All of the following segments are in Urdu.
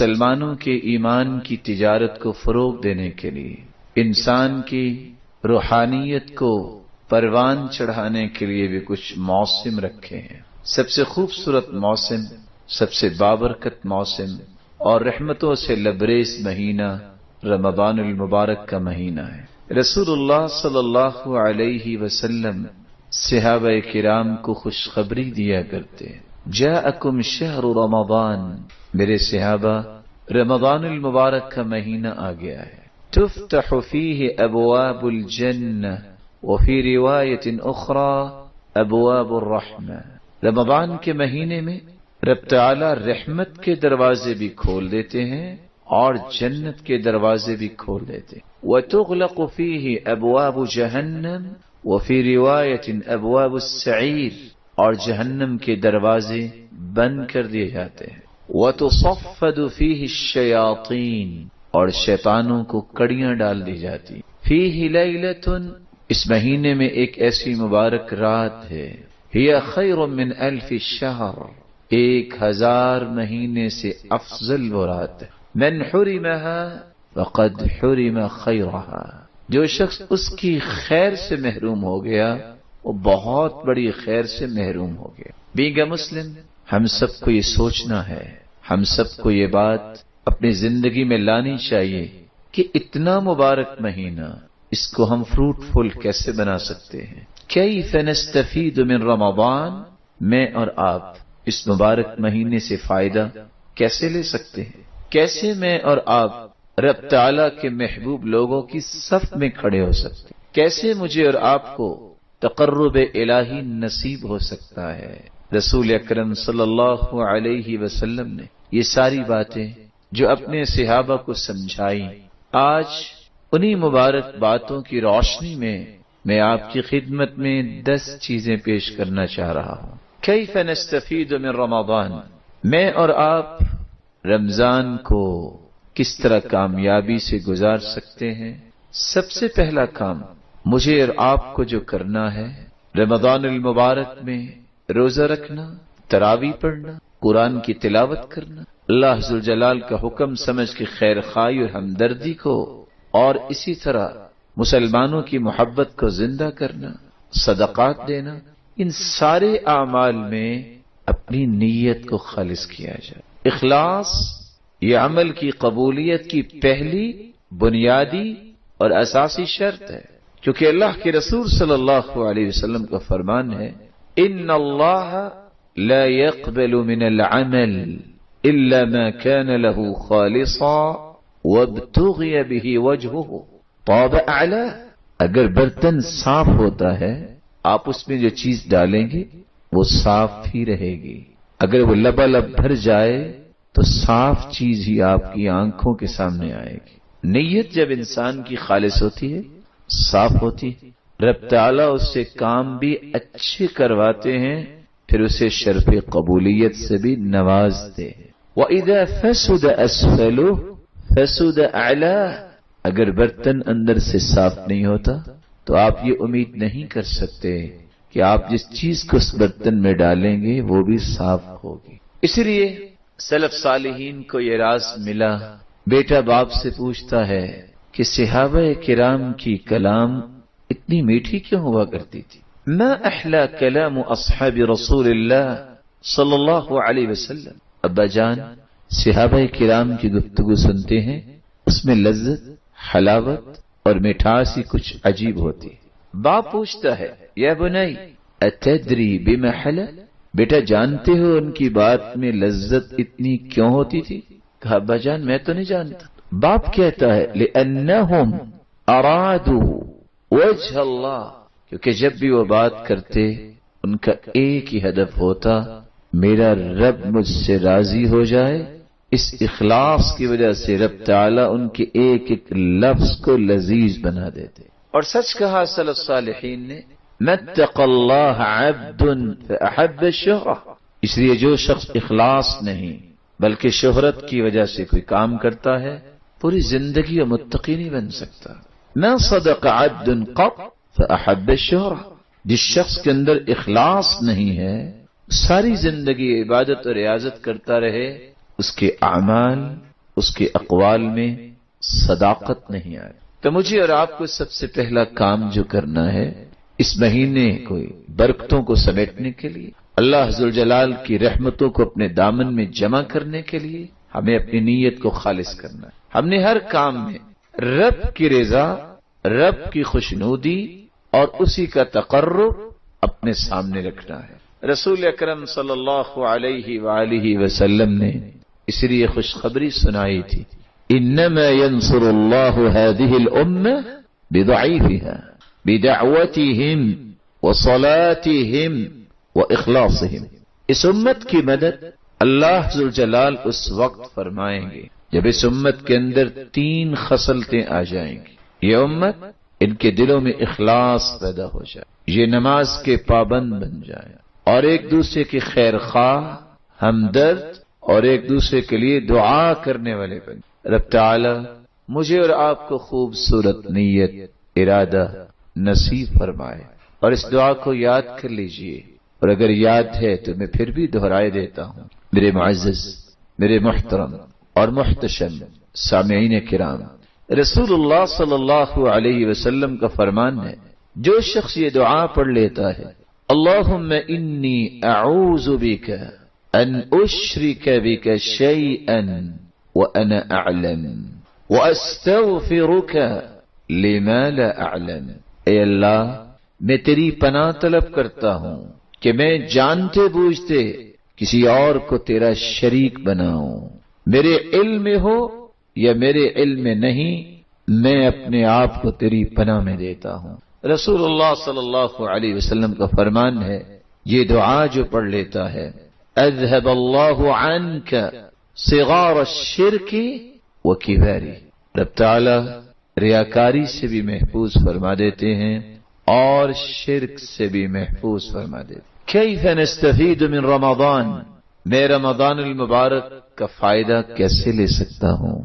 مسلمانوں کے ایمان کی تجارت کو فروغ دینے کے لیے، انسان کی روحانیت کو پروان چڑھانے کے لیے بھی کچھ موسم رکھے ہیں۔ سب سے خوبصورت موسم، سب سے بابرکت موسم اور رحمتوں سے لبریز مہینہ رمضان المبارک کا مہینہ ہے۔ رسول اللہ صلی اللہ علیہ وسلم صحابہ کرام کو خوشخبری دیا کرتے، جاءکم شہر رمضان، میرے صحابہ رمضان المبارک کا مہینہ آ گیا ہے، تفتح فیہ ابواب الجنہ وفی روایت اخری ابواب الرحمہ۔ رمضان کے مہینے میں رب تعالی رحمت کے دروازے بھی کھول دیتے ہیں اور جنت کے دروازے بھی کھول دیتے ہیں۔ وتغلق فیہ ابواب جہنم وفی روایت ابواب السعیر، اور جہنم کے دروازے بند کر دیے جاتے ہیں۔ وتصفد فیہ الشیاطین، اور شیطانوں کو کڑیاں ڈال دی جاتی۔ فیہ لیلۃ، اس مہینے میں ایک ایسی مبارک رات ہے، ہی خیر من الف شہر، 1000 مہینے سے افضل وہ رات ہے۔ من حرمها فقد حرم خیرها، جو شخص اس کی خیر سے محروم ہو گیا وہ بہت بڑی خیر سے محروم ہو گیا۔ بینگ اے مسلم، ہم سب کو یہ سوچنا ہے، ہم سب کو یہ بات اپنی زندگی میں لانی چاہیے کہ اتنا مبارک مہینہ، اس کو ہم فروٹفل کیسے بنا سکتے ہیں۔ کیف نستفید من رمضان، میں اور آپ اس مبارک مہینے سے فائدہ کیسے لے سکتے ہیں؟ کیسے میں اور آپ رب تعالیٰ کے محبوب لوگوں کی صف میں کھڑے ہو سکتے ہیں؟ کیسے مجھے اور آپ کو تقرب الہی نصیب ہو سکتا ہے؟ رسول اکرم صلی اللہ علیہ وسلم نے یہ ساری باتیں جو اپنے صحابہ کو سمجھائی، آج انہی مبارک باتوں کی روشنی میں آپ کی خدمت میں 10 چیزیں پیش کرنا چاہ رہا ہوں۔ کیف نستفید من رمضان، میں اور آپ رمضان کو کس طرح کامیابی سے گزار سکتے ہیں؟ سب سے پہلا کام مجھے اور آپ کو جو کرنا ہے، رمضان المبارک میں روزہ رکھنا، تراویح پڑھنا، قرآن کی تلاوت کرنا، اللہ ذوالجلال کا حکم سمجھ کے خیر خواہی اور ہمدردی کو، اور اسی طرح مسلمانوں کی محبت کو زندہ کرنا، صدقات دینا، ان سارے اعمال میں اپنی نیت کو خالص کیا جائے۔ اخلاص یہ عمل کی قبولیت کی پہلی بنیادی اور اساسی شرط ہے، کیونکہ اللہ کے رسول صلی اللہ علیہ وسلم کا فرمان ہے، ان اللہ لا يقبل من العمل الا ما كان له خالصا وابتغي به وجهه طاب اعلاه۔ اگر برتن صاف ہوتا ہے، آپ اس میں جو چیز ڈالیں گے وہ صاف ہی رہے گی۔ اگر وہ لبالب بھر جائے تو صاف چیز ہی آپ کی آنکھوں کے سامنے آئے گی۔ نیت جب انسان کی خالص ہوتی ہے، صاف ہوتی ہے، رب تعالیٰ اس سے کام بھی اچھے کرواتے ہیں، پھر اسے شرف قبولیت سے بھی نوازتے ہیں۔ وَإِذَا فَسُدَ أَسْفَلُهُ فَسُدَ أَعْلَاهُ، اگر برتن اندر سے صاف نہیں ہوتا تو آپ یہ امید نہیں کر سکتے کہ آپ جس چیز کو اس برتن میں ڈالیں گے وہ بھی صاف ہوگی۔ اسی لیے سلف صالحین کو یہ راز ملا، بیٹا باپ سے پوچھتا ہے کہ صحابہ کرام کی کلام اتنی میٹھی کیوں ہوا کرتی تھی؟ ما احلا کلام اصحاب رسول اللہ صلی اللہ علیہ وسلم۔ ابا جان، صحابہ کرام کی گفتگو سنتے ہیں، اس میں لذت، حلاوت اور مٹھاس ہی کچھ عجیب ہوتی ہے۔ باپ پوچھتا ہے، یا بنی اتدری بما حلا، بیٹا جانتے ہو ان کی بات میں لذت اتنی کیوں ہوتی تھی؟ کہا ابا جان میں تو نہیں جانتا۔ باپ کہتا ہے لأنہم ارادوا وجہ اللہ، کیونکہ جب بھی وہ بات کرتے ان کا ایک ہی ہدف ہوتا، میرا رب مجھ سے راضی ہو جائے۔ اس اخلاص کی وجہ سے رب تعالیٰ ان کے ایک ایک لفظ کو لذیذ بنا دیتے۔ اور سچ کہا سلف صالحین نے، متق اللہ عبد فاحب الشہرہ، اس لیے جو شخص اخلاص نہیں بلکہ شہرت کی وجہ سے کوئی کام کرتا ہے، پوری زندگی وہ متقی نہیں بن سکتا۔ ما صدق عبد قط فاحب الشہرہ، جس شخص کے اندر اخلاص نہیں ہے، ساری زندگی عبادت اور ریاضت کرتا رہے، اس کے اعمال اس کے اقوال میں صداقت نہیں آئے. تو مجھے اور آپ کو سب سے پہلا کام جو کرنا ہے اس مہینے کو برکتوں کو سمیٹنے کے لیے، اللہ ذوالجلال کی رحمتوں کو اپنے دامن میں جمع کرنے کے لیے ہمیں اپنی نیت کو خالص کرنا ہے. ہم نے ہر کام میں رب کی رضا، رب کی خوشنودی اور اسی کا تقرب اپنے سامنے رکھنا ہے. رسول اکرم صلی اللہ علیہ وآلہ وسلم نے اس لیے خوشخبری سنائی تھی، انما ينصر الله هذه الامه بضعيفها بدعوتهم وصلاتهم واخلاصهم. اس امت کی مدد اللہ ذوالجلال اس وقت فرمائیں گے جب اس امت کے اندر 3 خصلتیں آ جائیں گی. یہ امت، ان کے دلوں میں اخلاص پیدا ہو جائے، یہ نماز کے پابند بن جائے اور ایک دوسرے کی خیر خواہ، ہمدرد اور ایک دوسرے کے لیے دعا کرنے والے بن. رب تعالی مجھے اور آپ کو خوبصورت نیت، ارادہ نصیب فرمائے. اور اس دعا کو یاد کر لیجئے، اور اگر یاد ہے تو میں پھر بھی دہرائے دیتا ہوں. میرے معزز، میرے محترم اور محتشم سامعین کرام، رسول اللہ صلی اللہ علیہ وسلم کا فرمان ہے، جو شخص یہ دعا پڑھ لیتا ہے، اللہم انی اعوذ بک ان اشرک بک شیئا وانا اعلم واستغفرک لما لا اعلم. اے اللہ، میں تیری پناہ طلب کرتا ہوں کہ میں جانتے بوجھتے کسی اور کو تیرا شریک بناؤں، میرے علم میں ہو یا میرے علم میں نہیں، میں اپنے آپ کو تیری پناہ میں دیتا ہوں. رسول اللہ صلی اللہ علیہ وسلم کا فرمان ہے، یہ دعا جو پڑھ لیتا ہے، اذهب اللہ عنک صغار الشرک وکبارہ، رب تعالی ریاکاری سے بھی محفوظ فرما دیتے ہیں اور شرک سے بھی محفوظ فرما دیتے ہیں. کیف نستفید من رمضان، میں رمضان المبارک کا فائدہ کیسے لے سکتا ہوں؟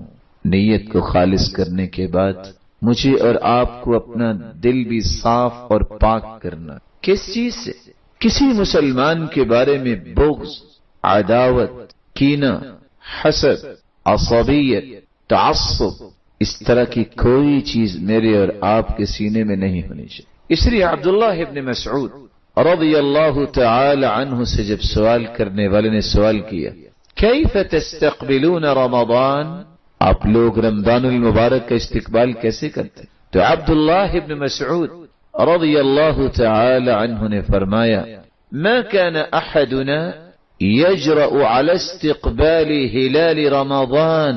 نیت کو خالص کرنے کے بعد مجھے اور آپ کو اپنا دل بھی صاف اور پاک کرنا. کس چیز سے؟ کسی مسلمان کے بارے میں بغض، عداوت، کینہ، حسد، عصبیت، تعصب، اس طرح کی کوئی چیز میرے اور آپ کے سینے میں نہیں ہونی چاہیے. اس لیے عبداللہ ابن مسعود رضی اللہ تعالی عنہ سے جب سوال کرنے والے نے سوال کیا، کیف تستقبلون رمضان، آپ لوگ رمضان المبارک کا استقبال کیسے کرتے؟ تو عبداللہ ابن مسعود رضی اللہ تعالی عنہ نے فرمایا، ما كان احدنا يجرأ على استقبال هلال رمضان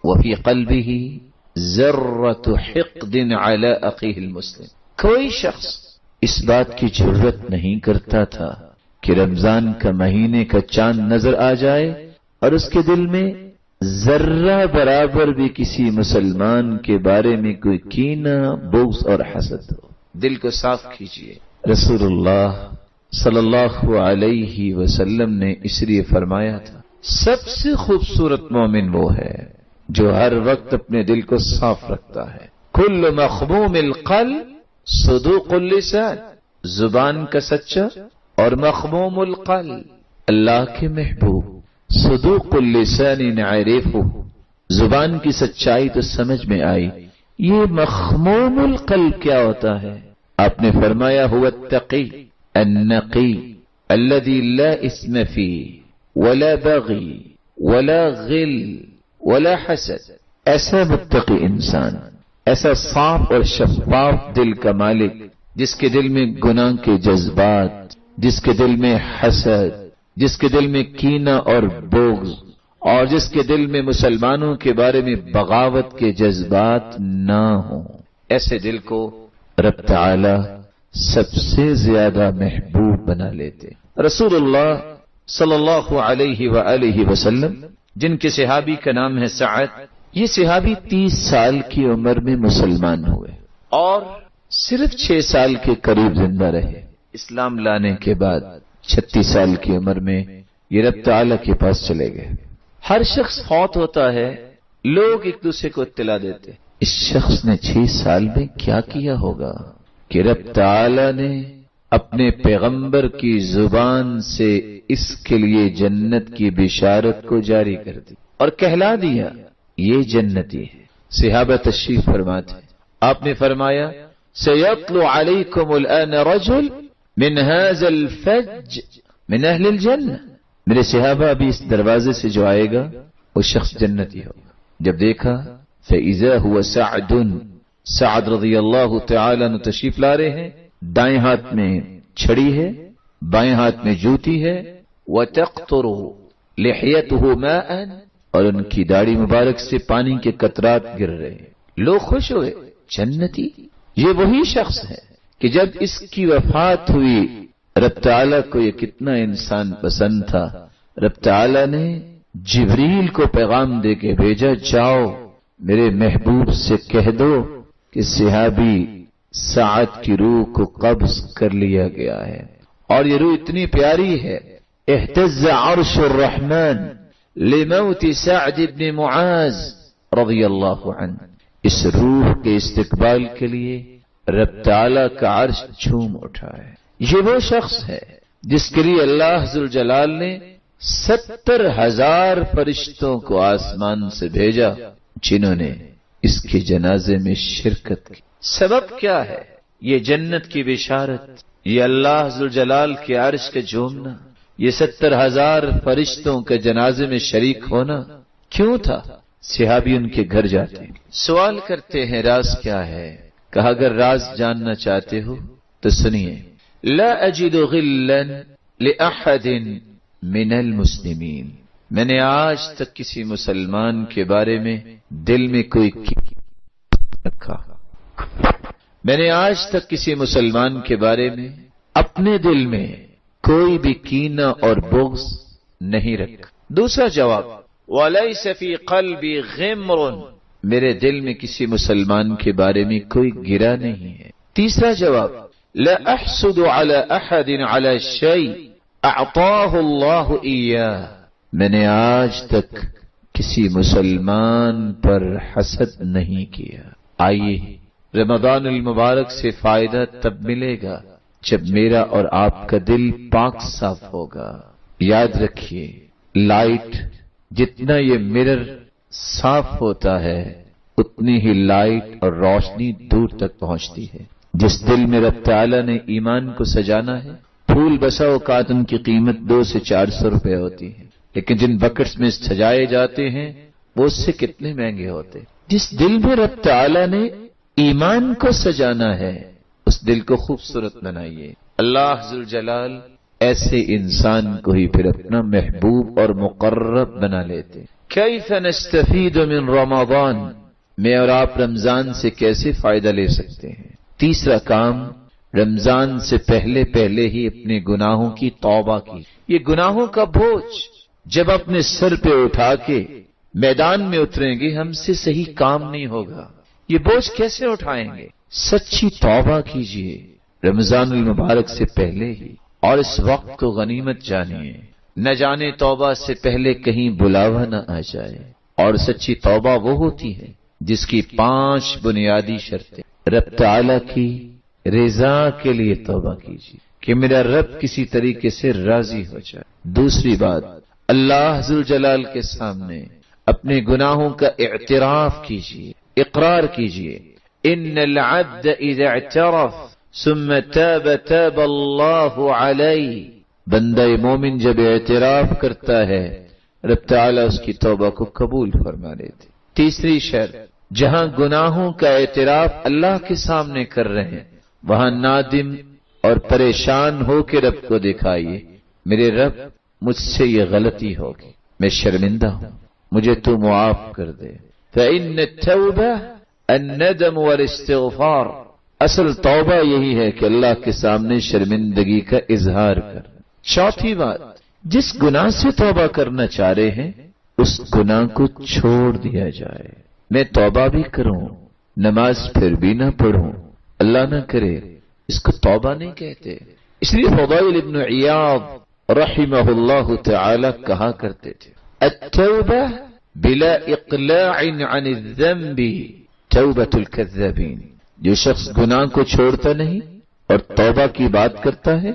وفي قلبه ذرة حقد على اخيه المسلم. کوئی شخص اس بات کی جرت نہیں کرتا تھا کہ رمضان کا مہینے کا چاند نظر آ جائے اور اس کے دل میں ذرہ برابر بھی کسی مسلمان کے بارے میں کوئی کینہ، بغض اور حسد ہو. دل کو صاف کیجیے. رسول اللہ صلی اللہ علیہ وسلم نے اس لیے فرمایا تھا، سب سے خوبصورت مومن وہ ہے جو ہر وقت اپنے دل کو صاف رکھتا ہے. کل مخموم القلب صدوق اللسان، زبان کا سچا اور مخموم القلب اللہ کے محبوب. صدوق اللسان نعرفه، زبان کی سچائی تو سمجھ میں آئی. یہ مخموم القلب کیا ہوتا ہے؟ آپ نے فرمایا هو التقی النقی الذي لا اسم فيه ولا بغي ولا غل ولا حسد. ایسا متقی انسان، ایسا صاف اور شفاف دل کا مالک، جس کے دل میں گناہ کے جذبات، جس کے دل میں حسد، جس کے دل میں کینہ اور بغض، اور جس کے دل میں مسلمانوں کے بارے میں بغاوت کے جذبات نہ ہوں. ایسے دل کو رب تعالی سب سے زیادہ محبوب بنا لیتے. رسول اللہ صلی اللہ علیہ وآلہ وسلم، جن کے صحابی کا نام ہے سعد، یہ صحابی 30 سال کی عمر میں مسلمان ہوئے اور صرف 6 سال کے قریب زندہ رہے. اسلام لانے کے بعد 36 سال کی عمر میں یہ رب تعالی کے پاس چلے گئے. ہر شخص فوت ہوتا ہے، لوگ ایک دوسرے کو اطلاع دیتے، اس شخص نے 6 سال میں کیا کیا ہوگا کہ رب تعالی نے اپنے پیغمبر کی زبان سے اس کے لیے جنت کی بشارت کو جاری کر دی اور کہلا دیا یہ جنتی ہے۔ صحابہ تشریف فرماتے ہیں، آپ نے فرمایا سَيَطْلُعُ عَلَيْكُمُ الْآنَ رَجُلٌ مِنْ هَذَا الْفَجِّ مِنْ أَهْلِ الْجَنَّةِ، میرے صحابہ ابھی اس دروازے سے جو آئے گا وہ شخص جنتی ہوگا۔ جب دیکھا فَإِذَا هُوَ سَعْدٌ، سعد رضی اللہ تعالیٰ عنہ تشریف لا رہے ہیں، دائیں ہاتھ میں چھڑی ہے، بائیں ہاتھ میں جوتی ہے، وَتَقْطُرُ لِحْيَتُهُ مَاءً، اور ان کی داڑھی مبارک سے پانی کے قطرات گر رہے ہیں۔ لوگ خوش ہوئے، جنتی، یہ وہی شخص ہے کہ جب اس کی وفات ہوئی رب تعالیٰ کو یہ کتنا انسان پسند تھا، رب تعالیٰ نے جبریل کو پیغام دے کے بھیجا، جاؤ میرے محبوب سے کہہ دو کہ صحابی سعد کی روح کو قبض کر لیا گیا ہے، اور یہ روح اتنی پیاری ہے، اہتز عرش الرحمن لموت سعد بن معاذ رضی اللہ عنہ، اس روح کے استقبال کے لیے رب تعالیٰ کا عرش جھوم اٹھا ہے۔ یہ وہ شخص ہے جس کے لیے اللہ ذوالجلال نے 70,000 فرشتوں کو آسمان سے بھیجا، جنہوں نے اس کے جنازے میں شرکت کی۔ سبب کیا ہے؟ یہ جنت کی بشارت، یہ اللہ ذوالجلال کے عرش کا جھومنا، یہ 70,000 فرشتوں کے جنازے میں شریک ہونا کیوں تھا؟ صحابی ان کے گھر جاتے ہیں، سوال کرتے ہیں راز کیا ہے؟ کہا اگر راز جاننا چاہتے ہو تو سنیے، لا اجد غلا لأحد من المسلمین، میں نے آج تک کسی مسلمان کے بارے میں دل میں کوئی رکھا، میں نے آج تک کسی مسلمان کے بارے میں اپنے دل میں کوئی بھی کینہ اور بغض نہیں رکھا۔ دوسرا جواب، وَلَيْسَ فِي قَلْبِي غِمْرٌ، میرے دل میں کسی مسلمان کے بارے میں کوئی گرا نہیں ہے۔ تیسرا جواب، لا احسد على احد على شيء اعطاه الله اياه، میں نے آج تک کسی مسلمان پر حسد نہیں کیا۔ آئیے رمضان المبارک سے فائدہ تب ملے گا جب میرا اور آپ کا دل پاک صاف ہوگا۔ یاد رکھیے، لائٹ جتنا یہ مرر صاف ہوتا ہے اتنی ہی لائٹ اور روشنی دور تک پہنچتی ہے۔ جس دل میں رب تعالیٰ نے ایمان کو سجانا ہے، پھول بسا اوقات ان کی قیمت 200 سے 400 روپے ہوتی ہے، لیکن جن بکٹس میں سجائے جاتے ہیں وہ اس سے کتنے مہنگے ہوتے۔ جس دل میں رب تعالیٰ نے ایمان کو سجانا ہے اس دل کو خوبصورت بنائیے۔ اللہ ذوالجلال ایسے انسان کو ہی پھر اپنا محبوب اور مقرب بنا لیتے۔ کیف نستفید من رمضان، میں اور آپ رمضان سے کیسے فائدہ لے سکتے ہیں؟ تیسرا کام، رمضان سے پہلے ہی اپنے گناہوں کی توبہ کی۔ یہ گناہوں کا بوجھ جب اپنے سر پہ اٹھا کے میدان میں اتریں گے ہم سے صحیح کام نہیں ہوگا۔ یہ بوجھ کیسے اٹھائیں گے؟ سچی توبہ کیجئے رمضان المبارک سے پہلے ہی، اور اس وقت کو غنیمت جانیے، نہ جانے توبہ سے پہلے کہیں بلاوا نہ آ جائے۔ اور سچی توبہ وہ ہوتی ہے جس کی 5 بنیادی شرطیں، رب تعالیٰ کی رضا کے لیے توبہ کیجیے کہ میرا رب کسی طریقے سے راضی ہو جائے۔ دوسری بات، اللہ ذوالجلال کے سامنے اپنے گناہوں کا اعتراف کیجیے، اقرار کیجیے۔ ان العبد اذا اعترف ثم تاب تاب اللہ علیہ، بندہ مومن جب اعتراف کرتا ہے رب تعالیٰ اس کی توبہ کو قبول فرما لیتے۔ تیسری شرط، جہاں گناہوں کا اعتراف اللہ کے سامنے کر رہے ہیں وہاں نادم اور پریشان ہو کے رب کو دکھائیے، میرے رب مجھ سے یہ غلطی ہوگی، میں شرمندہ ہوں، مجھے تو معاف کر دے۔ فإن التوبة الندم والاستغفار، اصل توبہ یہی ہے کہ اللہ کے سامنے شرمندگی کا اظہار کر۔ چوتھی بات، جس گناہ سے توبہ کرنا چاہ رہے ہیں اس گناہ کو چھوڑ دیا جائے۔ میں توبہ بھی کروں، نماز پھر بھی نہ پڑھوں، اللہ نہ کرے، اس کو توبہ نہیں کہتے۔ اس لیے فضیل ابن عیاض رحمہ اللہ تعالی کہا کرتے تھے، التوبہ بلا اقلاع عن الذنب توبۃ الکذابین، جو شخص گناہ کو چھوڑتا نہیں اور توبہ کی بات کرتا ہے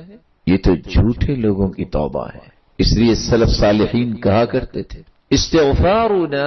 یہ تو جھوٹے لوگوں کی توبہ ہے۔ اس لیے سلف صالحین کہا کرتے تھے، استغفارنا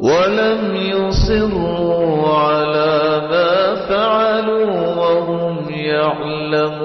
ولم يصروا على ما فعلوا وهم يعلمون.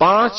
5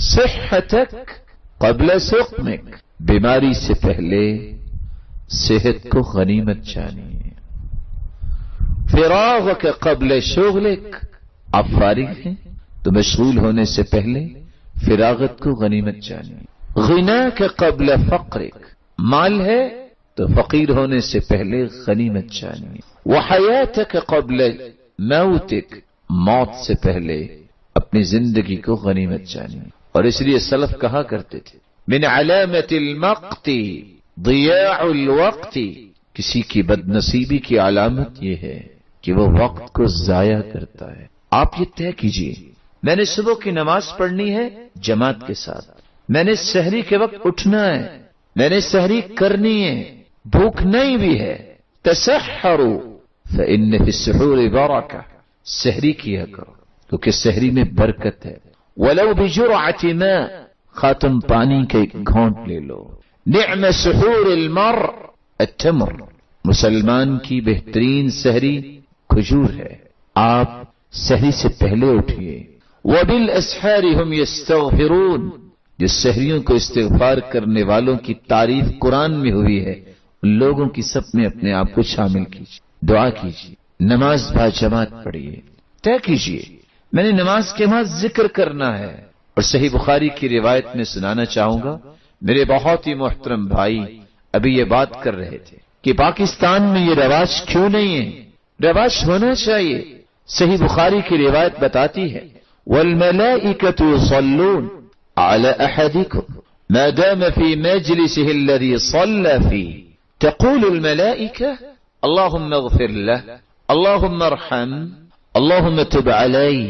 صحتک قبل سقمک، بیماری سے پہلے صحت کو غنیمت جانیے. فراغک قبل شغلک، آپ فارغ ہیں تو مشغول ہونے سے پہلے فراغت کو غنیمت جانیے. غناک قبل فقرک، مال ہے تو فقیر ہونے سے پہلے غنیمت جانیے. وحیاتک قبل موتک، موت سے پہلے اپنی زندگی کو غنیمت جانیے. اور اس لیے سلف کہا کرتے تھے من علامت المقت ضیاع الوقت، کسی کی بد نصیبی کی علامت یہ ہے کہ وہ وقت کو ضائع کرتا ہے. آپ یہ طے کیجئے میں نے صبح کی نماز پڑھنی ہے جماعت کے ساتھ، میں نے سحری کے وقت اٹھنا ہے، میں نے سحری کرنی ہے، بھوک نہیں بھی ہے. تسحروا فإن في السحور برکہ، سحری کیا کرو کیونکہ سحری میں برکت ہے. ولو بجرعۃ ماء، خاتم پانی کا ایک گھونٹ لے لو. نعم سحور المرء التمر، مسلمان کی بہترین سحری کھجور ہے. آپ سحری سے پہلے اٹھیے. وبالاسحار هم يستغفرون، جو سحریوں کو استغفار کرنے والوں کی تعریف قرآن میں ہوئی ہے ان لوگوں کی سب میں اپنے آپ کو شامل کیجیے. دعا کیجیے، نماز با جماعت پڑھیے. طے کیجیے میں نے نماز کے بعد ذکر کرنا ہے. اور صحیح بخاری کی روایت میں سنانا چاہوں گا، میرے بہت ہی محترم بھائی ابھی یہ بات کر رہے تھے کہ پاکستان میں یہ رواج کیوں نہیں ہے. رواج ہونا چاہیے. صحیح بخاری کی روایت بتاتی ہے والملائکۃ یصلون علی احدکم ما دام فی مجلسه الذی صلى فيه تقول الملائکہ اللهم اغفر له اللهم ارحم اللهم تب علیہ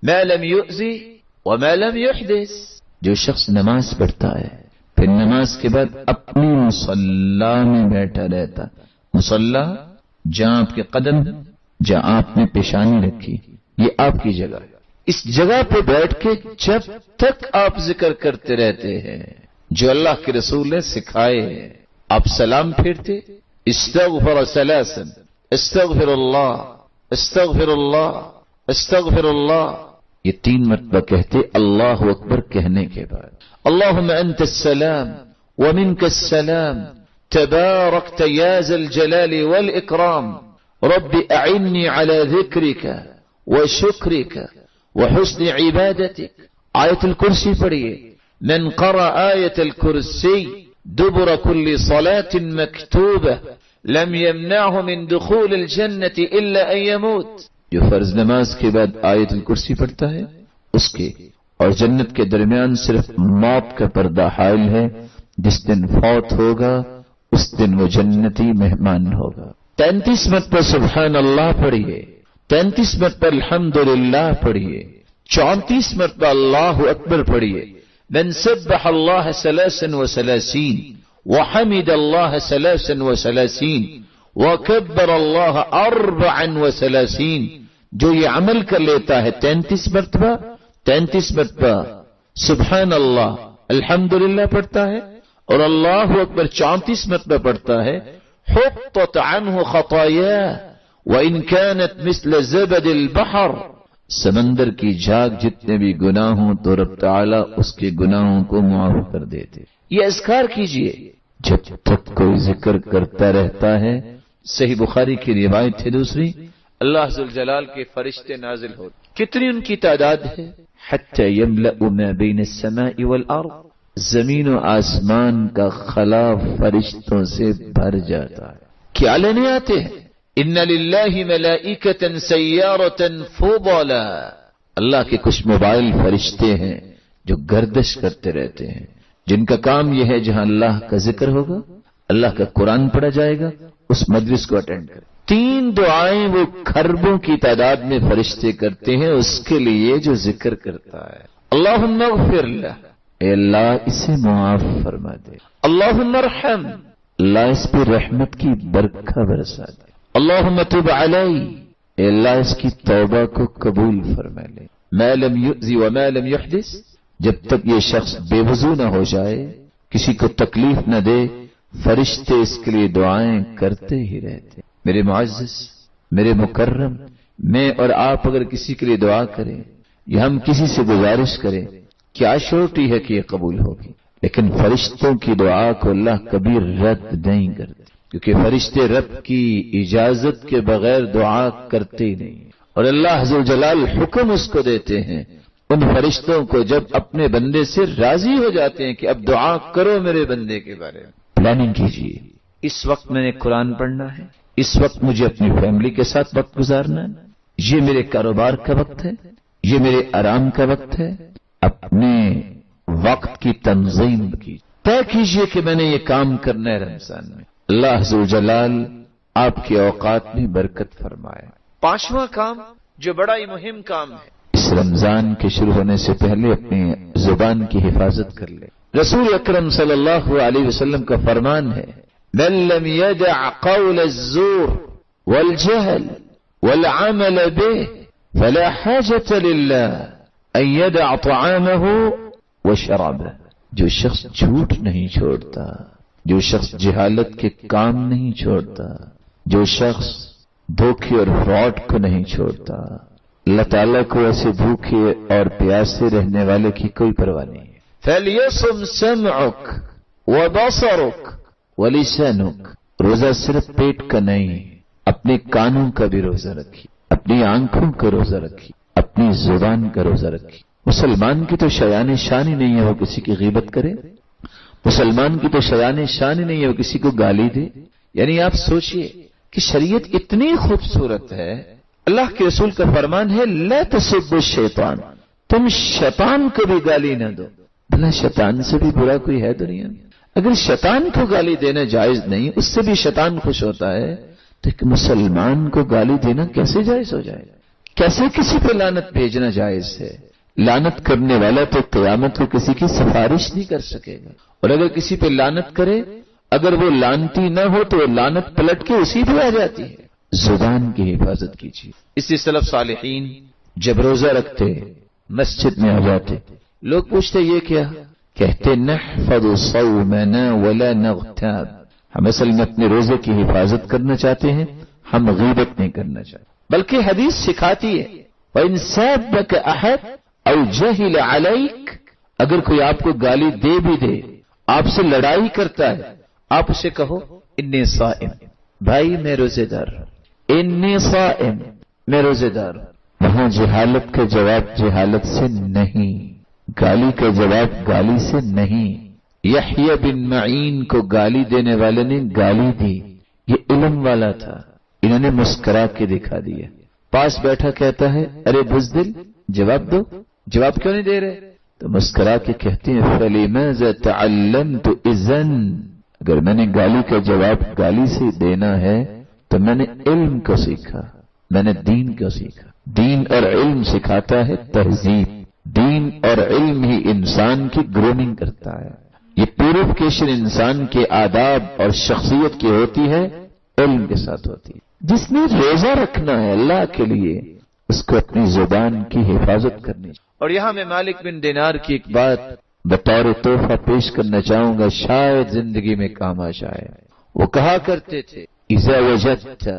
ما لم یؤذی وما لم یحدث. جو شخص نماز پڑھتا ہے پھر نماز کے بعد اپنی مصلی میں بیٹھا رہتا، مصلی جہاں آپ کے قدم، جہاں آپ نے پیشانی رکھی، یہ آپ کی جگہ ہے. اس جگہ پہ بیٹھ کے جب تک آپ ذکر کرتے رہتے ہیں جو اللہ کے رسول نے سکھائے ہیں. آپ سلام پھیرتے استغفر ثلاثا، استغفر اللہ استغفر اللہ استغفر اللہ، یہ 3 مرتبہ کہتے اللہ اکبر کہنے کے بعد. اللہم انت السلام ومنک السلام تبارکت یا ذا الجلال والاکرام رب اعنی علی ذکرک وشکرک وحسن عبادتک. آیت الکرسی پڑھیے. من قرأ آیت الکرسی دبر كل صلاة مكتوبة لم يمنعه من دخول الجنة إلا أن يموت. جو فرض نماز کے بعد آیت الکرسی پڑھتا ہے اس کے اور جنت کے درمیان صرف موت کا پردہ حائل ہے. جس دن فوت ہوگا اس دن وہ جنتی مہمان ہوگا. 33 مرتبہ سبحان اللہ پڑھیے، 33 مرتبہ الحمدللہ پڑھیے، 34 مرتبہ اللہ اکبر پڑھیے. من سبح اللہ 33 وحمد اللہ 33 وکبر اللہ 34. جو یہ عمل کر لیتا ہے 33 مرتبہ سبحان اللہ الحمدللہ پڑھتا ہے اور اللہ اکبر 34 مرتبہ پڑھتا ہے، حطت عنہ خطایا وان كانت مثل زبد البحر. سمندر کی جھاگ جتنے بھی گناہ ہوں تو رب تعالیٰ اس کے گناہوں کو معاف کر دیتے. یہ اذکار کیجئے جب تک کوئی ذکر کرتا رہتا ہے. صحیح بخاری کی روایت ہے دوسری، اللہ ذوالجلال کے فرشتے نازل ہوتے. کتنی ان کی تعداد ہے؟ حتی یملأ ما بین السماء والارض، زمین و آسمان کا خلا فرشتوں سے بھر جاتا ہے. کیا لینے آتے ہیں؟ ان للہ ملائکۃ سیارۃ فضلا، اللہ کے کچھ موبائل فرشتے ہیں جو گردش کرتے رہتے ہیں، جن کا کام یہ ہے جہاں اللہ کا ذکر ہوگا، اللہ کا قرآن پڑھا جائے گا، اس مجلس کو اٹینڈ کریں. 3 دعائیں وہ کھربوں کی تعداد میں فرشتے کرتے ہیں اس کے لیے جو ذکر کرتا ہے. اللہم اغفر لہ، اے اللہ اسے معاف فرما دے. اللہم ارحم، اللہ اس پہ رحمت کی برکھا برسا دے. اللہم تب علیہ، اے اللہ اس کی توبہ کو قبول فرما لے. ما لم یؤذی وما لم یحدث، جب تک یہ شخص بے وضو نہ ہو جائے، کسی کو تکلیف نہ دے، فرشتے اس کے لیے دعائیں کرتے ہی رہتے. میرے معزز، میرے مکرم، میں اور آپ اگر کسی کے لیے دعا کریں یا ہم کسی سے گزارش کریں کیا شورٹی ہے کہ یہ قبول ہوگی؟ لیکن فرشتوں کی دعا کو اللہ کبھی رد نہیں کرتے، کیونکہ فرشتے رب کی اجازت کے بغیر دعا کرتے ہی نہیں، اور اللہ عز و جلال حکم اس کو دیتے ہیں ان فرشتوں کو جب اپنے بندے سے راضی ہو جاتے ہیں کہ اب دعا کرو میرے بندے کے بارے میں۔ پلاننگ کیجیے، اس وقت میں نے قرآن پڑھنا ہے، اس وقت مجھے اپنی فیملی کے ساتھ وقت گزارنا ہے، یہ میرے کاروبار کا وقت ہے، یہ میرے آرام کا وقت ہے۔ اپنے وقت کی تنظیم کی طے کیجیے کہ میں نے یہ کام کرنا ہے رمضان میں۔ اللہ عز و جلال آپ کے اوقات میں برکت فرمائے۔ پانچواں کام جو بڑا ہی مہم کام ہے، اس رمضان کے شروع ہونے سے پہلے اپنی زبان کی حفاظت کر لے۔ رسول اکرم صلی اللہ علیہ وسلم کا فرمان ہے، من لم يدع قول الزور والجهل والعمل به فلا حاجة لله ان يدع طعامه وشرابه۔ جو شخص جھوٹ نہیں چھوڑتا، جو شخص جہالت کے کام نہیں چھوڑتا، جو شخص دھوکے اور فراڈ کو نہیں چھوڑتا، اللہ تعالیٰ کو ایسے بھوکے اور پیاسے رہنے والے کی کوئی پرواہ نہیں ہے۔ فَلْيَصُمْ سَمْعُكَ وَبَصَرُكَ وَلِسَانُكَ۔ روزہ صرف پیٹ کا نہیں، اپنے کانوں کا بھی روزہ رکھیے، اپنی آنکھوں کا روزہ رکھیے، اپنی زبان کا روزہ رکھیے۔ مسلمان کی تو شایان شان ہی نہیں ہے وہ کسی کی غیبت کرے، مسلمان کی تو شایان شان ہی نہیں ہے وہ کسی کو گالی دے۔ یعنی آپ سوچئے کہ شریعت اتنی خوبصورت ہے، اللہ کے رسول کا فرمان ہے لا تسبوا الشیطان، تم شیطان کو بھی گالی نہ دو۔ بھلا شیطان سے بھی برا کوئی ہے دنیا میں؟ اگر شیطان کو گالی دینا جائز نہیں، اس سے بھی شیطان خوش ہوتا ہے، تو ایک مسلمان کو گالی دینا کیسے جائز ہو جائے؟ کیسے کسی پہ لعنت بھیجنا جائز ہے؟ لعنت کرنے والا تو قیامت کو کسی کی سفارش نہیں کر سکے گا، اور اگر کسی پہ لعنت کرے، اگر وہ لعنتی نہ ہو تو لعنت پلٹ کے اسی پہ آ جاتی ہے۔ زبان کی حفاظت کیجیے۔ اس سے سلف صالحین جب روزہ رکھتے مسجد میں آ جاتے، لوگ پوچھتے یہ کیا؟ کہتے نحفظ صومنا ولا نغتاب، ہم اصل میں اپنے روزے کی حفاظت کرنا چاہتے ہیں، ہم غیبت نہیں کرنا چاہتے۔ بلکہ حدیث سکھاتی ہے وَإِن سَابَكَ أَحَدٌ أَوْ جَهِلَ عَلَيْكَ، اگر کوئی آپ کو گالی دے بھی دے، آپ سے لڑائی کرتا ہے، آپ اسے کہو انی صائم، بھائی میں روزے دار، انی صائم، میں روزے دار۔ وہاں جہالت کا جواب جہالت سے نہیں، گالی کا جواب گالی سے نہیں۔ یحییٰ بن معین کو گالی دینے والے نے گالی دی، یہ علم والا تھا، انہوں نے مسکرا کے دکھا دیا۔ پاس بیٹھا کہتا ہے ارے بزدل جواب دو، جواب کیوں نہیں دے رہے؟ تو مسکرا کے کہتے ہیں فَلِمَاذَا تَعَلَّمْتُ إِذًا، اگر میں نے گالی کا جواب گالی سے دینا ہے تو میں نے علم کو سیکھا، میں نے دین کو سیکھا۔ دین اور علم سکھاتا ہے تہذیب، دین اور علم ہی انسان کی گرومنگ کرتا ہے۔ یہ پیوریفیکیشن انسان کے آداب اور شخصیت کی ہوتی ہے، علم کے ساتھ ہوتی ہے۔ جس نے روزہ رکھنا ہے اللہ کے لیے، اس کو اپنی زبان کی حفاظت کرنی ہے۔ اور یہاں میں مالک بن دینار کی ایک بات بطور تحفہ پیش کرنا چاہوں گا، شاید زندگی میں کام آ جائے۔ وہ کہا کرتے تھے اذا وجدت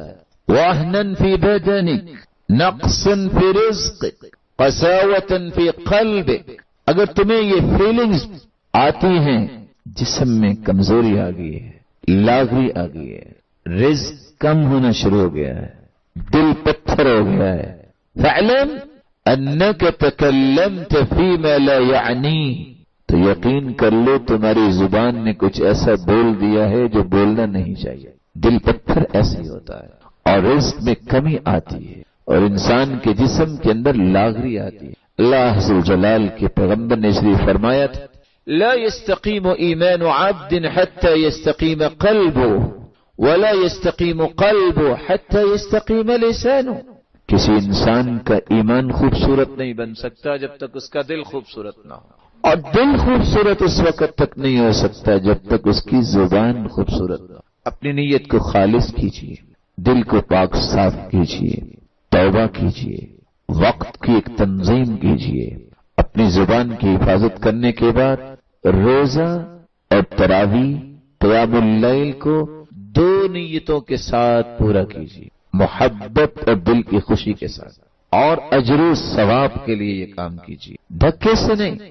وهنا في بدنك، نقصا في رزقك، قساوة في قلبك، اگر تمہیں یہ فیلنگز آتی ہیں جسم میں کمزوری آ گئی ہے، لاغری آ گئی ہے، رزق کم ہونا شروع ہو گیا ہے، دل پتھر ہو گیا ہے، فاعلم انك تكلمت فيما لا يعني، تو یقین کر لو تمہاری زبان نے کچھ ایسا بول دیا ہے جو بولنا نہیں چاہیے۔ دل پتھر ایسے ہی ہوتا ہے، اور رزق میں کمی آتی ہے، اور انسان کے جسم کے اندر لاغری آتی ہے۔ اللہ عز و جلال کے پیغمبر نے اس لیے فرمایا تھا لا يستقيم ایمان عبد حتى يستقيم قلبه ولا يستقيم قلبه حتى يستقيم لسانه، کسی انسان کا ایمان خوبصورت نہیں بن سکتا جب تک اس کا دل خوبصورت نہ ہو، اور دل خوبصورت اس وقت تک نہیں ہو سکتا جب تک اس کی زبان خوبصورت نہ ہو۔ اپنی نیت کو خالص کیجیے، دل کو پاک صاف کیجیے، توبہ کیجیے، وقت کی ایک تنظیم کیجیے، اپنی زبان کی حفاظت کرنے کے بعد روزہ اور تراویح قیام اللیل کو دو نیتوں کے ساتھ پورا کیجیے، محبت اور دل کی خوشی کے ساتھ، اور اجر و ثواب کے لیے یہ کام کیجیے، دھکے سے نہیں۔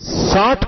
60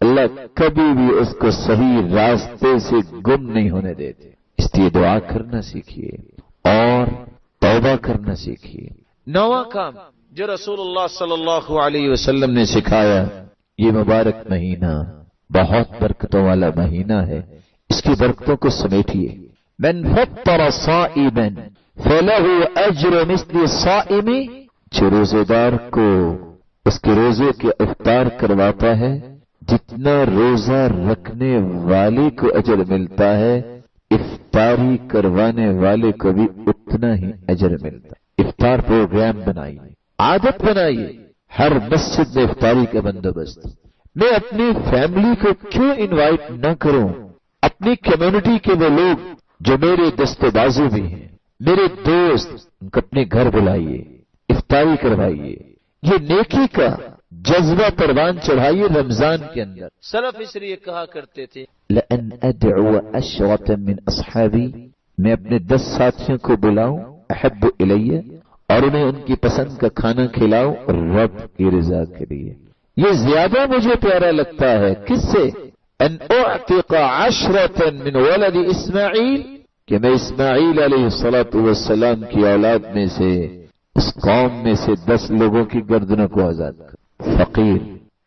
اللہ کبھی بھی اس کو صحیح راستے سے گم نہیں ہونے دیتے. اس لیے دعا کرنا سیکھیے اور توبہ کرنا سیکھیے. نواں کام جو رسول اللہ صلی اللہ علیہ وسلم نے سکھایا، یہ مبارک مہینہ بہت برکتوں والا مہینہ ہے، اس کی برکتوں کو سمیٹیے. من فطر صائما فلہ اجر مثل الصائم، جو روزے دار کو اس کے روزے کے افطار کرواتا ہے جتنا روزہ رکھنے والے کو اجر ملتا ہے، افطاری کروانے والے کو بھی اتنا ہی اجر ملتا ہے. افطار پروگرام بنائیے، عادت بنائیے، ہر مسجد میں افطاری کا بندوبست. میں اپنی فیملی کو کیوں انوائٹ نہ کروں؟ اپنی کمیونٹی کے وہ لوگ جو میرے دست بازو بھی ہیں، میرے دوست، ان کو اپنے گھر بلائیے، افطاری کروائیے. یہ نیکی کا جذبہ پروان چڑھائیے رمضان کے اندر. سلف اس لیے کہا کرتے تھے لَأَنْ أَدْعُوَ أَشْرَةً مِّنْ أَصْحَابِي، میں اپنے 10 ساتھیوں کو بلاؤں، احب الیہ، اور انہیں ان کی پسند کا کھانا کھلاؤں رب کی رضا کے لیے. یہ زیادہ مجھے پیارا لگتا ہے کس سے؟ ان اعتق 10 من ولد اسماعیل، کہ میں اسماعیل علیہ السلام کی اولاد میں سے، اس قوم میں سے 10 لوگوں کی گردنوں کو آزاد کر. فقیر،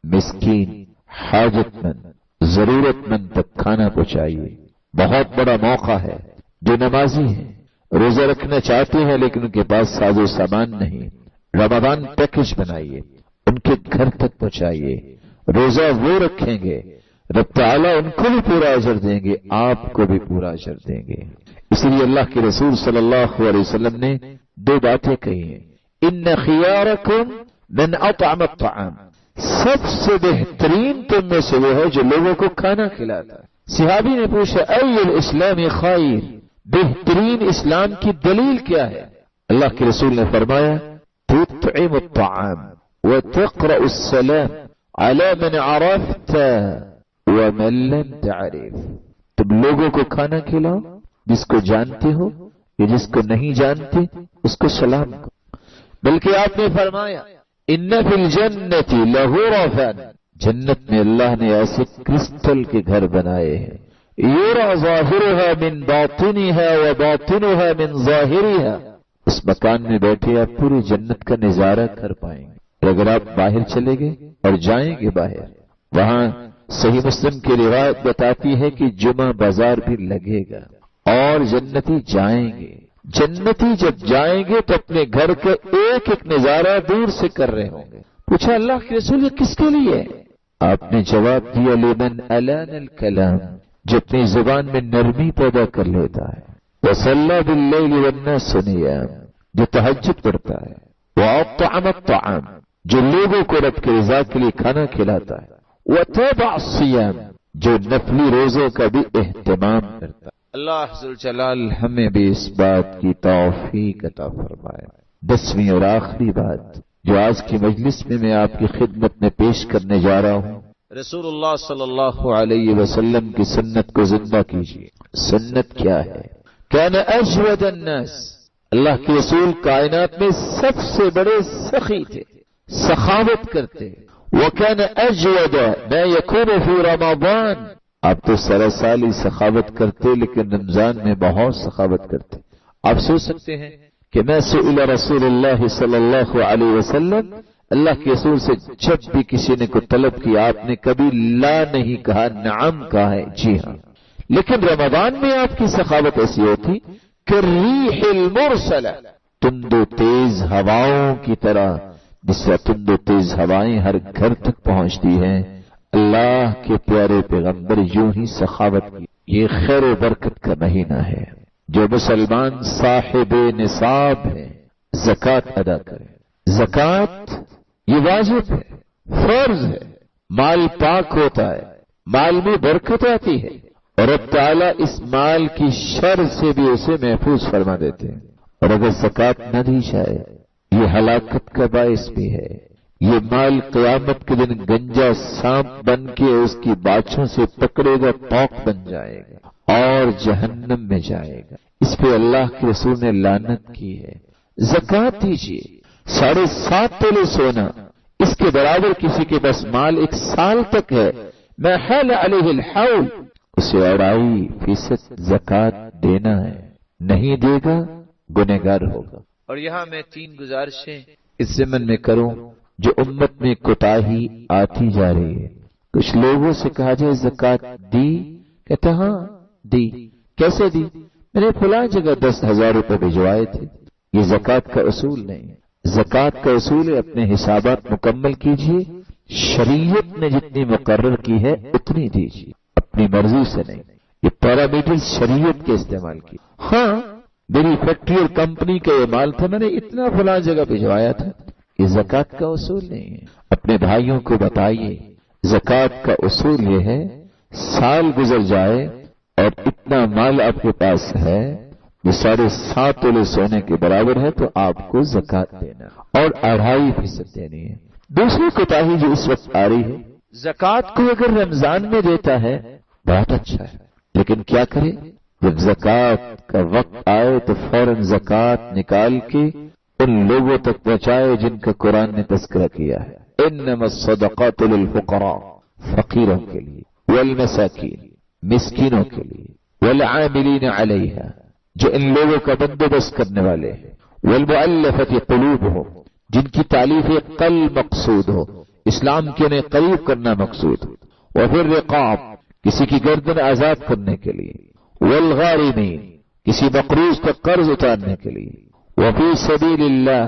مسکین، حاجت مند، ضرورت مند تک کھانا پہنچائیے. بہت بڑا موقع ہے. جو نمازی ہیں، روزہ رکھنا چاہتے ہیں لیکن ان کے پاس ساز و سامان نہیں، رمضان پیکج بنائیے، ان کے گھر تک پہنچائیے. روزہ وہ رکھیں گے، رب تعالیٰ ان کو بھی پورا اجر دیں گے، آپ کو بھی پورا اجر دیں گے. اس لیے اللہ کے رسول صلی اللہ علیہ وسلم نے 2 باتیں کہی ہیں. ان خیارکم من اطعم الطعام، سب سے بہترین تم میں سے وہ ہے جو لوگوں کو کھانا کھلاتا ہے. صحابی نے پوچھا ای الاسلام خیر، بہترین اسلام کی دلیل کیا ہے؟ اللہ کے رسول نے فرمایا تطعم الطعام وتقرأ السلام على من عرفت ومن لم تعرف. تم لوگوں کو کھانا کھلاؤ، جس کو جانتے ہو یا جس کو نہیں جانتے اس کو سلام کرو. بلکہ آپ نے فرمایا ان فی الجنت لغرفا، جنت میں اللہ نے ایسے کرسٹل کے گھر بنائے ہیں، یرا ظاہرها من باطنها وباطنها من ظاہرها. اس مکان میں بیٹھے آپ پوری جنت کا نظارہ کر پائیں گے. اور اگر آپ باہر چلے گئے اور جائیں گے باہر، وہاں صحیح مسلم کی روایت بتاتی ہے کہ جمعہ بازار بھی لگے گا اور جنتی جائیں گے. جنتی جب جائیں گے تو اپنے گھر کا ایک ایک نظارہ دور سے کر رہے ہوں گے. پوچھا اللہ کے رسول یہ کس کے لیے ہے؟ آپ نے جواب دیا لمن الان الکلام، جو اپنی زبان میں نرمی پیدا کر لیتا ہے. وصلی باللیل والناس نیام، جو تہجد پڑھتا ہے. واطعم الطعام، جو لوگوں کو رب کی رضا کے لیے کھانا کھلاتا ہے. وتابع الصیام، جو نفلی روزوں کا بھی اہتمام کرتا ہے. اللہ ذوالجلال ہمیں بھی اس بات کی توفیق عطا فرمائے. 10ویں اور آخری بات جو آج کی مجلس میں آپ کی خدمت میں پیش کرنے جا رہا ہوں، رسول اللہ صلی اللہ علیہ وسلم کی سنت کو زندہ کیجیے. سنت کیا ہے؟ کان اجود الناس، اللہ کے رسول کائنات میں سب سے بڑے سخی تھے، سخاوت کرتے. وکان اجود ما یکون فی رمضان، آپ تو سارا سال ہی سخاوت کرتے لیکن رمضان میں بہت سخاوت کرتے. آپ سوچ سکتے ہیں کہ میں سئل رسول اللہ صلی اللہ علیہ وسلم، اللہ کے رسول سے جب بھی کسی نے کو طلب کیا آپ نے کبھی لا نہیں کہا، نعم کہا ہے. جی ہاں، لیکن رمضان میں آپ کی سخاوت ایسی ہوتی کہ ریح المرسلہ، تند و تیز ہواؤں کی طرح، جس سے تند و تیز ہوائیں ہر گھر تک پہنچتی ہیں. اللہ کے پیارے پیغمبر یوں ہی سخاوت کی. یہ خیر و برکت کا مہینہ ہے. جو مسلمان صاحب نصاب ہے زکوٰۃ ادا کرے. زکوٰۃ یہ واجب ہے، فرض ہے. مال پاک ہوتا ہے، مال میں برکت آتی ہے، اور اب تعالیٰ اس مال کی شر سے بھی اسے محفوظ فرما دیتے ہیں. اور اگر زکوٰۃ نہ دی جائے یہ ہلاکت کا باعث بھی ہے. یہ مال قیامت کے دن گنجا سانپ بن کے اس کی باچھوں سے پکڑے گا، توق بن جائے گا اور جہنم میں جائے گا. اس پہ اللہ کے رسول نے لعنت کی ہے. زکوٰۃ دیجیے. 7.5 تولے سونا، اس کے برابر کسی کے بس مال 1 سال تک ہے ما حال علیہ الحول، اسے 2.5% زکات دینا ہے، نہیں دے گا گنہگار ہوگا۔ اور یہاں میں 3 گزارشیں اس ضمن میں کروں جو امت میں کوتاہی آتی جا رہی ہے۔ کچھ لوگوں سے کہا جائے زکات دی، کہتے ہاں دی۔ کیسے دی؟ میں نے فلاں جگہ 10,000 روپے بھجوائے تھے۔ یہ زکات کا اصول نہیں ہے۔ زکات کا اصول ہے اپنے حسابات مکمل کیجئے، شریعت نے جتنی مقرر کی ہے اتنی دیجئے، اپنی مرضی سے نہیں۔ یہ پیرامیٹر شریعت کے استعمال کی۔ ہاں میری فیکٹری اور کمپنی کا یہ مال تھا، میں نے اتنا فلاں جگہ بھجوایا تھا، یہ زکات کا اصول نہیں ہے۔ اپنے بھائیوں کو بتائیے زکات کا اصول یہ ہے، سال گزر جائے اور اتنا مال آپ کے پاس ہے، یہ 7.5 تولے سونے کے برابر ہے، تو آپ کو زکات دینا اور 2.5% دینی ہے۔ دوسری کوتاہی جو اس وقت آ رہی ہے، زکات کو اگر رمضان میں دیتا ہے بہت اچھا ہے، لیکن کیا کرے جب زکات کا وقت آئے تو فوراً زکات نکال کے ان لوگوں تک پہنچائے جن کا قرآن نے تذکرہ کیا ہے۔ انما الصدقات للفقراء، فقیروں کے لیے، والمساکین، مسکینوں کے لیے، والعاملین علیہا، جو ان لوگوں کا بندوبست کرنے والے ہیں، والمؤلفۃ قلوبہم، جن کی تالیف قلب مقصود ہو، اسلام کے انہیں قریب کرنا مقصود ہو، وفی الرقاب، کسی کی گردن آزاد کرنے کے لیے، والغارمین، کسی مقروض کا قرض اتارنے کے لیے، وفی سبیل اللہ،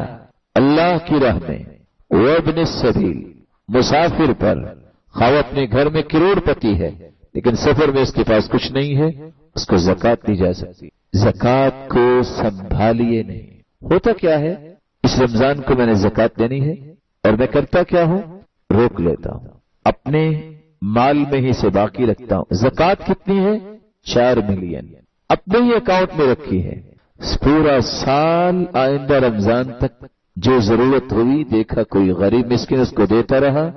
اللہ کی راہ میں، وابن السبیل، مسافر پر، خواہ اپنے گھر میں کروڑ پتی ہے لیکن سفر میں اس کے پاس کچھ نہیں ہے، اس کو زکات دی جا سکتی۔ زکات کو سنبھالیے نہیں۔ ہوتا کیا ہے، اس رمضان کو میں نے زکات دینی ہے اور میں کرتا کیا ہوں، روک لیتا ہوں، اپنے مال میں ہی سے باقی رکھتا ہوں۔ زکات کتنی ہے؟ 4 ملین، اپنے ہی اکاؤنٹ میں رکھی ہے۔ پورا سال آئندہ رمضان تک جو ضرورت ہوئی، دیکھا کوئی غریب مسکین، اس کو دیتا رہا،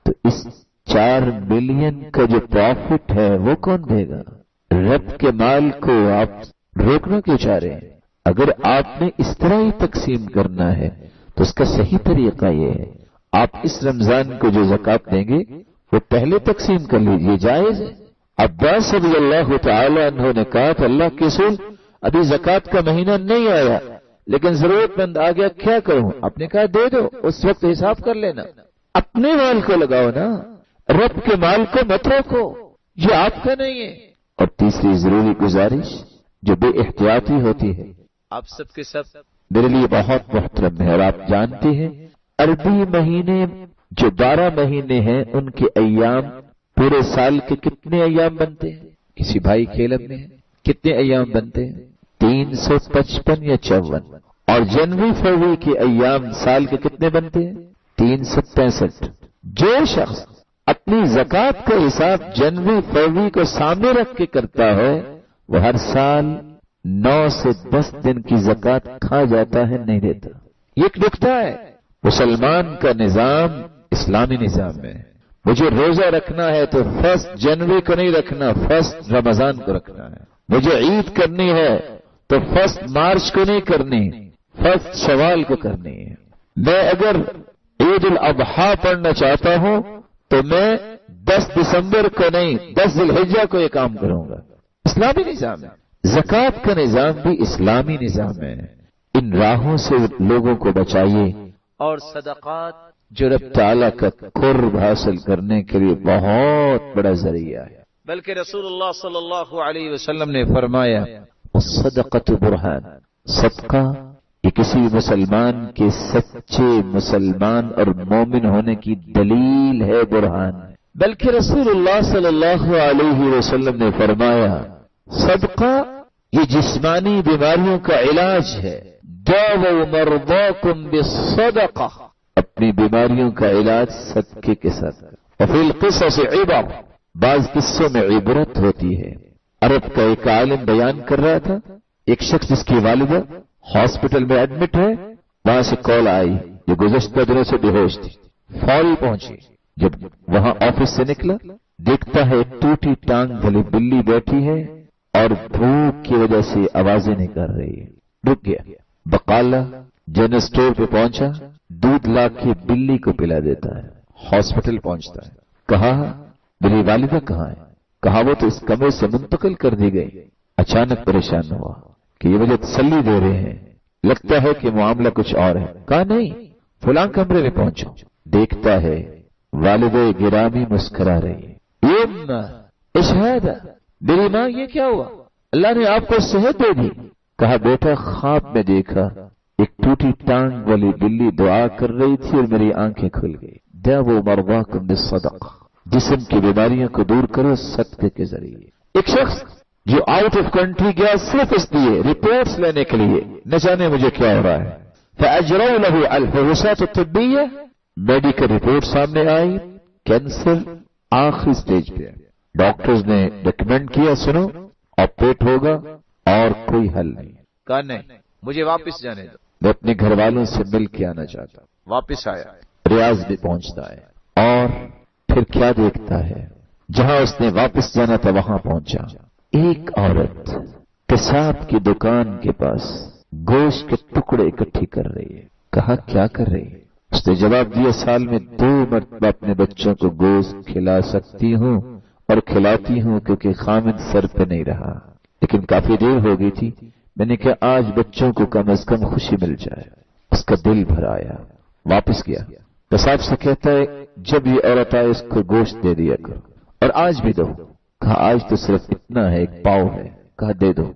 تو اس 4 ملین کا جو پروفٹ ہے وہ کون دے گا؟ رب کے مال کو آپ روکنا کیوں چاہ رہے ہیں؟ اگر آپ نے اس طرح ہی تقسیم کرنا ہے تو اس کا صحیح طریقہ یہ ہے، آپ اس رمضان کو جو زکات دیں گے وہ پہلے تقسیم کر لیجئے، جائز ہے۔ عباس رضی اللہ تعالی عنہ نے کہا کہ اللہ کے رسول ابھی زکات کا مہینہ نہیں آیا لیکن ضرورت مند آ گیا، کیا کروں؟ آپ نے کہا دے دو، اس وقت حساب کر لینا، اپنے مال کو لگاؤ نا، رب کے مال کو مت روکو، یہ آپ کا نہیں ہے۔ اور تیسری ضروری گزارش جو بے احتیاطی ہوتی ہے، آپ سب کے سب میرے لیے بہت محترم ہے، اور آپ جانتے ہیں عربی مہینے جو 12 مہینے ہیں ان کے ایام پورے سال کے کتنے ایام بنتے ہیں؟ کسی بھائی کے علم میں ہے کتنے ایام بنتے ہیں؟ 355 یا 54۔ اور جنوری فروری کے ایام سال کے کتنے بنتے ہیں؟ 365۔ جو شخص اپنی زکات کا حساب جنوری فروری کو سامنے رکھ کے کرتا ہے وہ ہر سال 9 سے 10 دن کی زکات کھا جاتا ہے، نہیں دیتا۔ یہ ایک نکتہ ہے، مسلمان کا نظام اسلامی نظام ہے۔ مجھے روزہ رکھنا ہے تو 1 جنوری کو نہیں رکھنا، 1 رمضان کو رکھنا ہے۔ مجھے عید کرنی ہے تو 1 مارچ کو نہیں کرنی، 1 شوال کو کرنی ہے۔ میں اگر عید الاضحیٰ پڑھنا چاہتا ہوں تو میں 10 دسمبر کو نہیں، 10 ذی الحجہ کو یہ کام کروں گا۔ اسلامی نظام ہے۔ زکات کا نظام بھی اسلامی نظام ہے۔ ان راہوں سے لوگوں کو بچائیے، اور صدقات جو رب تعالیٰ کا قرب حاصل کرنے کے لیے بہت بڑا ذریعہ ہے۔ بلکہ رسول اللہ صلی اللہ علیہ وسلم نے فرمایا، الصدقۃ برہان، صدقہ یہ کسی مسلمان کے سچے مسلمان اور مومن ہونے کی دلیل ہے، برہان ہے۔ بلکہ رسول اللہ صلی اللہ علیہ وسلم نے فرمایا، صدقہ یہ جسمانی بیماریوں کا علاج ہے، داؤوا مرضاکم بالصدقہ، اپنی بیماریوں کا علاج صدقے کے ساتھ۔ وفی القصص عبر، بعض قصوں میں عبرت ہوتی ہے۔ عرب کا ایک عالم بیان کر رہا تھا، ایک شخص جس کی والدہ ہاسپٹل میں ایڈمٹ ہے، وہاں سے کال آئی، جو گزشتہ دنوں سے بے ہوش تھی، فوری پہنچی۔ جب وہاں آفس سے نکلا دیکھتا ہے ٹوٹی ٹانگ بھلی بلی بیٹھی ہے اور بھوک کی وجہ سے آوازیں نہیں کر رہی ہے۔ رک گیا، بقالہ جنرل اسٹور پہ پہنچا، دودھ لا کے بلی کو پلا دیتا ہے، ہاسپٹل پہنچتا ہے، کہا میری والدہ کہاں ہے؟ کہا وہ تو اس کمرے سے منتقل کر دی گئی۔ اچانک پریشان ہوا کہ یہ مجھے تسلی دے رہے ہیں، لگتا ہے کہ معاملہ کچھ اور ہے۔ کہا نہیں، فلاں کمرے میں پہنچو۔ دیکھتا ہے والدہ گرامی مسکرا رہی ہے۔ اشہادہ، میری ماں یہ کیا ہوا؟ اللہ نے آپ کو صحت دے دی۔ کہا بیٹا خواب میں دیکھا ایک ٹوٹی ٹانگ والی بلی دعا کر رہی تھی اور میری آنکھیں کھل گئی۔ دعوا مرضاکم بالصدقہ، جسم کی بیماریوں کو دور کرو صدقے کے ذریعے۔ ایک شخص جو آؤٹ آف کنٹری گیا صرف اس لیے رپورٹس لینے کے لیے، نہ جانے مجھے کیا ہو رہا ہے، فاجروا له الفحوصات الطبیہ، میڈیکل رپورٹ سامنے آئی، کینسر آخری سٹیج پہ ہے۔ ڈاکٹرز نے ریکمینڈ کیا سنو آپریٹ ہوگا اور کوئی حل نہیں۔ کہا نہیں، مجھے واپس جانے دو۔ میں اپنے گھر والوں سے مل کے آنا چاہتا ہوں۔ واپس آیا، ریاض بھی پہنچتا ہے اور پھر کیا دیکھتا ہے، جہاں اس نے واپس جانا تھا وہاں پہنچا۔ ایک عورت قصاب کی دکان کے پاس گوشت کے ٹکڑے اکٹھی کر رہی ہے۔ کہا کیا کر رہی ہے؟ اس نے جواب دیا سال میں 2 مرتبہ اپنے بچوں کو گوشت کھلا سکتی ہوں اور کھلاتی ہوں کیونکہ خامد سر پہ نہیں رہا، لیکن کافی دیر ہو گئی تھی، میں نے کہا آج بچوں کو کم از کم خوشی مل جائے۔ اس کا دل بھر آیا، واپس گیا، قصاب سے کہتا ہے جب یہ عورت آئے اس کو گوشت دے دیا کرو اور آج بھی دو۔ کہا آج تو صرف اتنا ہے، ایک پاؤ ہے۔ کہا دے دو۔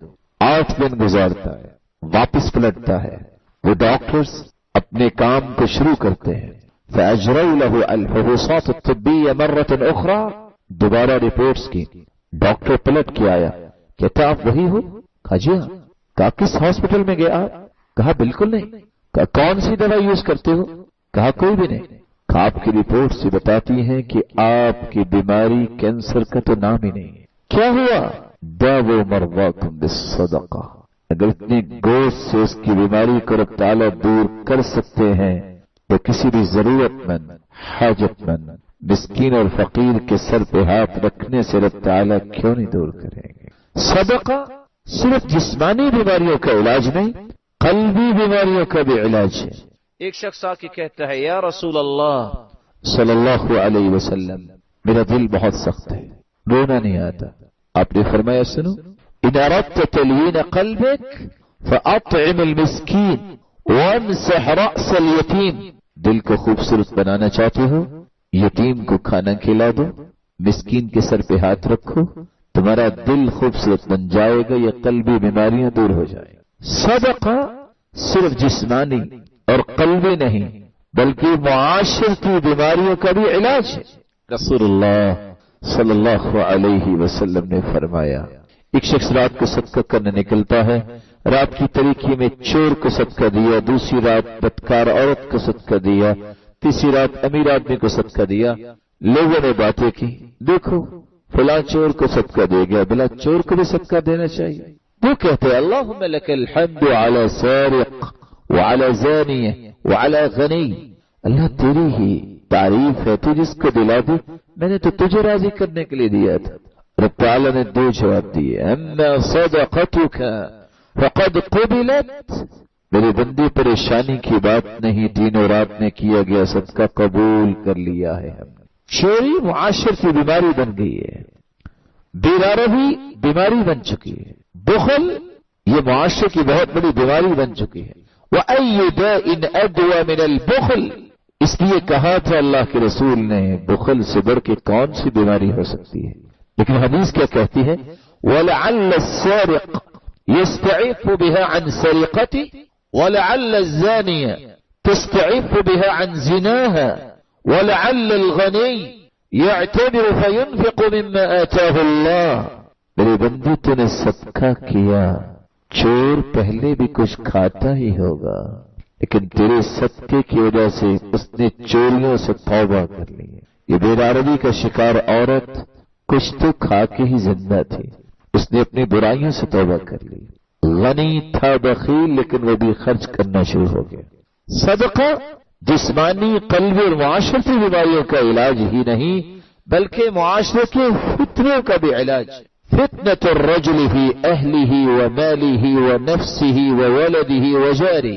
8 دن گزارتا ہے، واپس پلٹتا ہے۔ وہ ڈاکٹرز اپنے کام کو شروع کرتے ہیں۔ فاجروا له الفحوصات الطبیہ مرۃ اخرى، دوبارہ رپورٹس کی۔ ڈاکٹر پلٹ کے آیا، کہتا آپ وہی ہو؟ کہا جی ہاں۔ کہا کس ہاسپٹل میں گئے آپ؟ کہا بالکل نہیں۔ کہا کون سی دوا یوز کرتے ہو؟ کہا کوئی بھی نہیں۔ کہا آپ کی رپورٹ سے بتاتی ہیں کہ آپ کی بیماری کینسر کا تو نام ہی نہیں ہے۔ کیا ہوا؟ دعوا مرضاکم بالصدقہ، اگر اتنی گوشت سے اس کی بیماری کو رب تعالیٰ دور کر سکتے ہیں تو کسی بھی ضرورت مند، حاجت مند، مسکین اور فقیر کے سر پہ ہاتھ رکھنے سے رب تعالیٰ کیوں نہیں دور کریں گے؟ صدقہ صرف جسمانی بیماریوں کا علاج نہیں، قلبی بیماریوں کا بھی علاج ہے۔ ایک شخص آ کے کہتا ہے یا رسول اللہ صلی اللہ علیہ وسلم، میرا دل بہت سخت ہے، رونا نہیں آتا۔ آپ نے فرمایا سنو، ان اردت تلوین قلبک فاطعم المسکین وامسح رأس الیتیم، دل کو خوبصورت بنانا چاہتے ہو، یتیم کو کھانا کھلا دو، مسکین کے سر پہ ہاتھ رکھو، تمہارا دل خوبصورت بن جائے گا، یہ قلبی بیماریاں دور ہو جائیں گی۔ صدقہ صرف جسمانی اور قلبی نہیں بلکہ معاشرتی بیماریوں کا بھی علاج ہے۔ رسول اللہ صلی اللہ علیہ وسلم نے فرمایا ایک شخص رات کو صدقہ کرنے نکلتا ہے، رات کی تاریکی میں چور کو صدقہ دیا، دوسری رات بدکار عورت کو صدقہ دیا، تیسری رات امیر آدمی کو صدقہ دیا۔ لوگوں نے باتیں کی، دیکھو فلاں چور کو صدقہ دے گیا، بلا چور کو بھی صدقہ دینا چاہیے۔ وہ کہتے ہیں اللہم لک الحمد علی سارق وعلی زانیہ وعلی غنی، اللہ تیری ہی تعریف ہے، تو جس کو دلا دے، میں نے تو تجھے راضی کرنے کے لیے دیا تھا۔ رب تعالیٰ نے 2 جواب دیے، اما صدقتک فقد قبلت، میری بندی پریشانی کی بات نہیں، دینوں رات میں کیا گیا صدقہ قبول کر لیا ہے ہم نے۔ چوری معاشرتی بیماری بن گئی ہے، بےراروی بیماری بن چکی ہے، بخل یہ معاشرے کی بہت بڑی بیماری بن چکی ہے۔ وَأَيُّ دَاءٍ أَدْوَى مِنَ الْبُخْلِ، اس لیے کہا تھا اللہ کے رسول نے بخل سے بڑھ کے کون سی بیماری ہو سکتی ہے، لیکن حدیث کیا کہتی ہے وَلَعَلَّ السَّارِقَ يَسْتَعِفُ بِهَا عَنْ سَرِقَتِهِ وَلَعَلَّ الزَّانِيَ تَسْتَعِفُ بِهَا عَنْ زِنَاهَا وَلَعَلَّ الْغَنِيَّ يَعْتَبِرُ فَيُنْفِقُ مِمَّا آتَاهُ اللَّهُ، میرے بندی تو نے صدقہ کیا، چور پہلے بھی کچھ کھاتا ہی ہوگا، لیکن تیرے صدقے کی وجہ سے اس نے چوریوں سے توبہ کر لی۔ یہ بےراروی کا شکار عورت کچھ تو کھا کے ہی زندہ تھی، اس نے اپنی برائیوں سے توبہ کر لی۔ غنی تھا بخیل لیکن وہ بھی خرچ کرنا شروع ہو گیا۔ صدقہ جسمانی، قلبی اور معاشرتی بیماریوں کا علاج ہی نہیں بلکہ معاشرے کے فتنوں کا بھی علاج۔ فتنة الرجل في أهله وماله ونفسه وولده وجاره،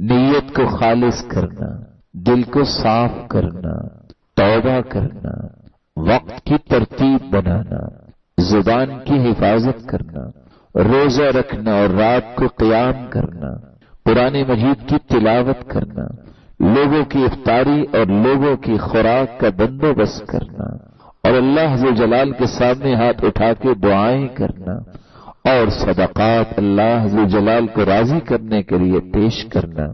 نیت کو خالص کرنا، دل کو صاف کرنا، توبہ کرنا، وقت کی ترتیب بنانا، زبان کی حفاظت کرنا، روزہ رکھنا اور رات کو قیام کرنا، قرآن مجید کی تلاوت کرنا، لوگوں کی افطاری اور لوگوں کی خوراک کا بندوبست کرنا، اور اللہ ذو جلال کے سامنے ہاتھ اٹھا کے دعائیں کرنا، اور صدقات اللہ ذو جلال کو راضی کرنے کے لیے پیش کرنا۔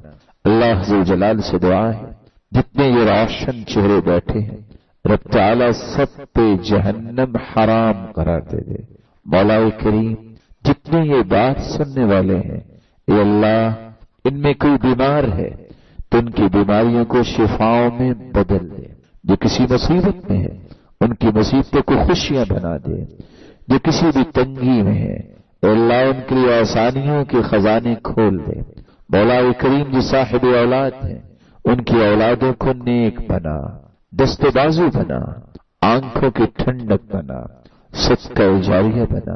اللہ ذو جلال سے دعا ہے جتنے یہ روشن چہرے بیٹھے ہیں رب تعالی سب پہ جہنم حرام قرار دے دے۔ مولا کریم جتنے یہ بات سننے والے ہیں اے اللہ ان میں کوئی بیمار ہے تو ان کی بیماریوں کو شفاؤں میں بدل دے، جو کسی مصیبت میں ہے ان کی مصیبتوں کو خوشیاں بنا دے، جو کسی بھی تنگی میں ہے اے اللہ ان کے لیے آسانیوں کے خزانے کھول دے۔ مولا کریم جو صاحب اولاد ہیں ان کی اولادوں کو نیک بنا، دست بازو بنا، آنکھوں کی ٹھنڈک بنا، صدقہ جاریہ بنا۔